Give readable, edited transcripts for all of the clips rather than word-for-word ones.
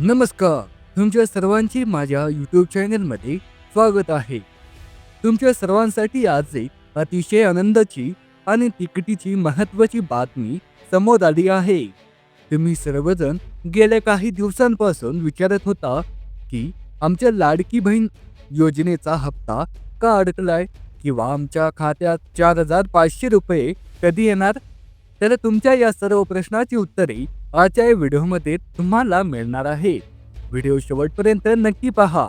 नमस्कार. तुमच्या सर्वांची माझ्या यूट्यूब चॅनलमध्ये स्वागत आहे. तुमच्या सर्वांसाठी आज एक अतिशय आनंदाची आणि तिकटीची महत्त्वाची बातमी समोर आली आहे. तुम्ही सर्वजण गेल्या काही दिवसांपासून विचारत होता की आमच्या लाडकी बहीण योजनेचा हप्ता का अडकलाय किंवा आमच्या खात्यात 4,500 रुपये कधी येणार. तर तुमच्या या सर्व प्रश्नाची उत्तरे आजच्या या व्हिडिओमध्ये तुम्हाला मिळणार आहे. व्हिडिओ शेवटपर्यंत नक्की पहा,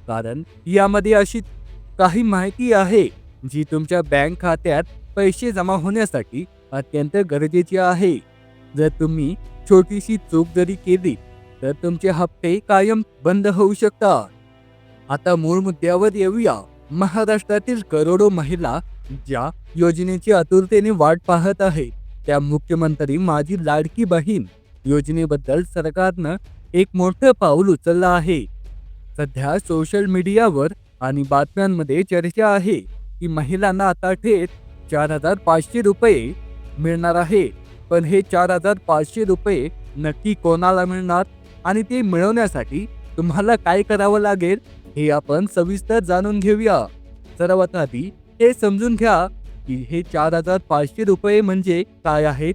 कारण यामध्ये अशी काही माहिती आहे जी तुमच्या बँक खात्यात पैसे जमा होण्यासाठी अत्यंत गरजेची आहे. जर तुम्ही छोटीशी चूक जरी केली तर तुमचे हप्ते कायम बंद होऊ शकतात. आता मूळ मुद्द्यावर येऊया. महाराष्ट्रातील करोडो महिला ज्या योजनेची आतुरतेने वाट पाहत आहेत, त्या मुख्यमंत्री माझी लाडकी बहीण योजनेबद्दल सरकारनं एक मोठं पाऊल उचललं आहे. सध्या सोशल मीडियावर आणि बातम्यांमध्ये चर्चा आहे की महिलांना आता थेट 4,500 रुपये मिळणार आहे. पण हे 4,500 रुपये नक्की कोणाला मिळणार आणि ते मिळवण्यासाठी तुम्हाला काय करावं लागेल हे आपण सविस्तर जाणून घेऊया. सर्वात आधी हे समजून घ्या की हे 4,500 रुपये म्हणजे काय आहेत.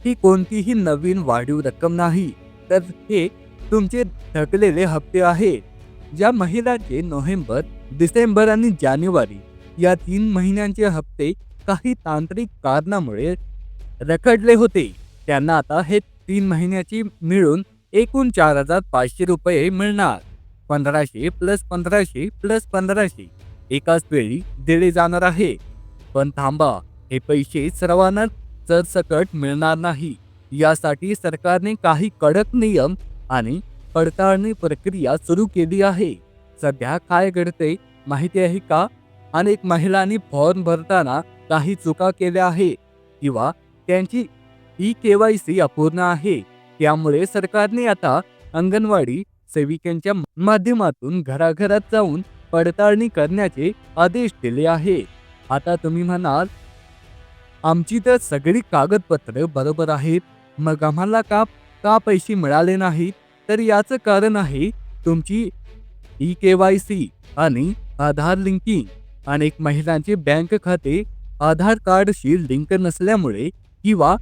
ही कोणतीही नवीन वाढीव रक्कम नाही, तर हे तुमचे थकलेले हप्ते आहेत. ज्या महिलांचे नोव्हेंबर, डिसेंबर आणि जानेवारी या 3 महिन्यांचे हप्ते काही तांत्रिक कारणामुळे रखडले होते, त्यांना आता हे 3 महिन्याची मिळून एकूण 4,500 रुपये मिळणार. 1,500 + 1,500 + 1,500 एकाच वेळी दिले जाणार आहे. पण थांबा, हे पैसे सर्वांना सरसकट मिळणार नाही. यासाठी सरकारने काही कडक नियम आणि पडताळणी प्रक्रिया सुरू केली आहे. सध्या काय घडते माहिती आहे का? अनेक महिलांनी फॉर्म भरताना काही चुका केल्या आहेत किंवा त्यांची KYC अपूर्ण आहे. त्यामुळे सरकारने आता अंगणवाडी सेविकांच्या माध्यमातून घराघरात जाऊन पडताळणी करण्याचे आदेश दिले आहेत. आता तुम्ही म्हणाल, आमची तर सगळी कागदपत्र बरोबर आहेत, मग आम्हाला का का पैसे मिळाले नाहीत? तर याचं कारण आहे तुमची KYC आणि आधार लिंकिंग. अनेक महिलांचे बँक खाते आधार कार्डशी लिंक नसल्यामुळे किंवा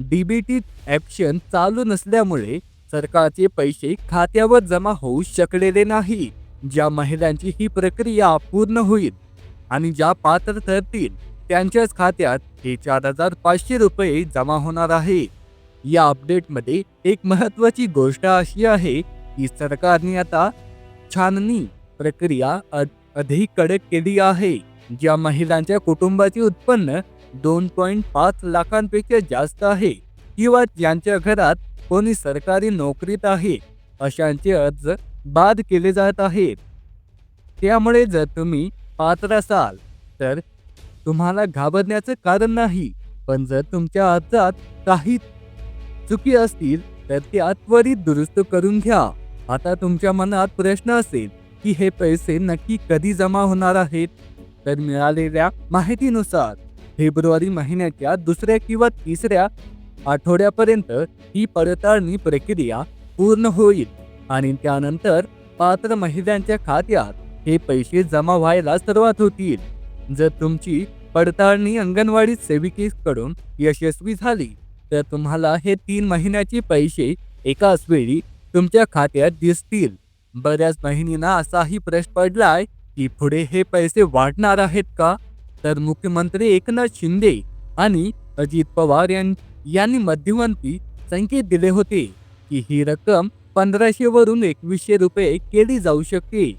DBT ॲप्शन चालू नसल्यामुळे सरकारचे पैसे खात्यावर जमा होऊ शकलेले नाही. ज्या महिलांची ही प्रक्रिया अपूर्ण होईल आणि ज्या पात्र ठरतील त्यांच्याच खात्यात हे 4,500 रुपये जमा होणार आहे. या अपडेटमध्ये एक महत्त्वाची गोष्ट अशी आहे की सरकारने आता छाननी प्रक्रिया अधिक कडक केली आहे. ज्या महिलांच्या कुटुंबाचे उत्पन्न 2.5 लाखांपेक्षा जास्त आहे किंवा ज्यांच्या घरात कोणी सरकारी नोकरीत आहे, अशांचे अर्ज बाद केले जात आहेत. त्यामुळे जर तुम्ही पात्र असाल तर तुम्हाला घाबरण्याचं कारण नाही. पण जर तुमच्या अर्जात काही चुकी असतील तर त्या त्वरित दुरुस्त करून घ्या. आता तुमच्या मनात प्रश्न असेल की हे पैसे नक्की कधी जमा होणार आहेत. तर मिळालेल्या माहितीनुसार फेब्रुवारी महिन्याच्या 2ऱ्या किंवा 3ऱ्या आठवड्यापर्यंत ही पडताळणी प्रक्रिया पूर्ण होईल आणि त्यानंतर पात्र महिलांच्या खात्यात हे पैसे जमा व्हायला सुरुवात होतील. जर तुमची पडताळणी अंगणवाडी सेविकेकडून यशस्वी झाली तर तुम्हाला हे 3 महिन्याचे पैसे एकाच वेळी तुमच्या खात्यात दिसतील. बऱ्याच महिनींना असाही प्रश्न पडलाय की पुढे हे पैसे वाढणार आहेत का? तर मुख्यमंत्री एकनाथ शिंदे आणि अजित पवार यांनी मध्यंतरी संकेत दिले होते की ही रक्कम 1,500 वरून 2,100 रुपये केली जाऊ शकते.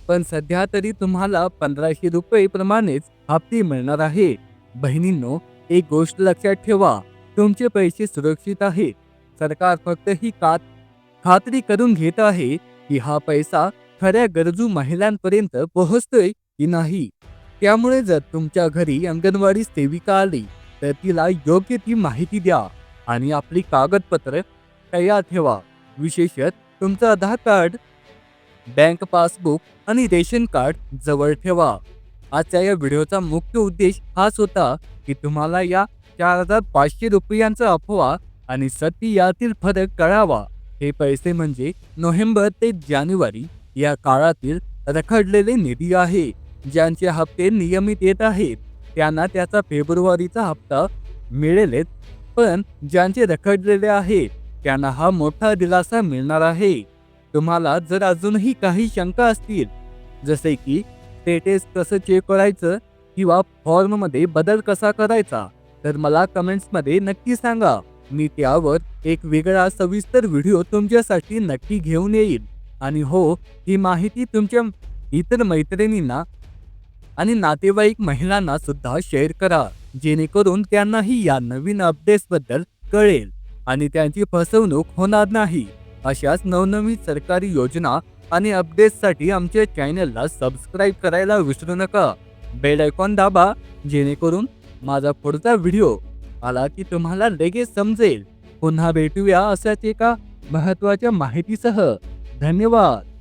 पण सध्या तरी तुम्हाला 1,500 रुपये प्रमाणेच हप्ते मिळणार आहे. बहिणींनो, एक गोष्ट लक्षात ठेवा, तुमचे पैसे सुरक्षित आहेत. सरकार फक्त ही खात्री करून घेत आहे की हा पैसा खऱ्या गरजू महिलांपर्यंत पोहोचतोय की नाही. त्यामुळे जर तुमच्या घरी अंगणवाडी सेविका आली तर तिला योग्य ती माहिती द्या आणि आपली कागदपत्र तयार ठेवा. विशेषतः तुमचं आधार कार्ड, बँक पासबुक आणि रेशन कार्ड जवळ ठेवा. आजच्या या व्हिडिओचा मुख्य उद्देश हाच होता की तुम्हाला या 4,500 रुपयांचा अफवा आणि सत्य यातील फरक कळावा हे पैसे म्हणजे नोव्हेंबर ते जानेवारी या काळातील रखडलेले निधी आहे. ज्यांचे हप्ते नियमित येत आहेत त्यांना त्याचा फेब्रुवारीचा हप्ता मिळेलच, पण ज्यांचे रखडलेले आहेत त्यांना हा मोठा दिलासा मिळणार आहे. तुम्हाला जर अजूनही काही शंका असतील, जसे की स्टेटस कसं चेक करायचं किंवा फॉर्ममध्ये बदल कसा करायचा, तर मला कमेंट्समध्ये नक्की सांगा. मी त्यावर एक वेगळा सविस्तर व्हिडिओ तुमच्यासाठी नक्की घेऊन येईल. आणि हो, ही माहिती तुमच्या इतर मैत्रिणींना आणि नातेवाईक महिलांना सुद्धा शेअर करा, जेणेकरून त्यांनाही या नवीन अपडेट्सबद्दल कळेल आणि त्यांची फसवणूक होणार नाही. अशाच नवनवीन सरकारी योजना आणि अपडेट्ससाठी आमच्या चॅनलला सबस्क्राईब करायला विसरू नका. बेल आयकॉन दाबा, जेणेकरून माझा पुढचा व्हिडिओ आला की तुम्हाला लगेच समजेल. पुन्हा भेटूया अशाच एका महत्त्वाच्या माहितीसह. धन्यवाद.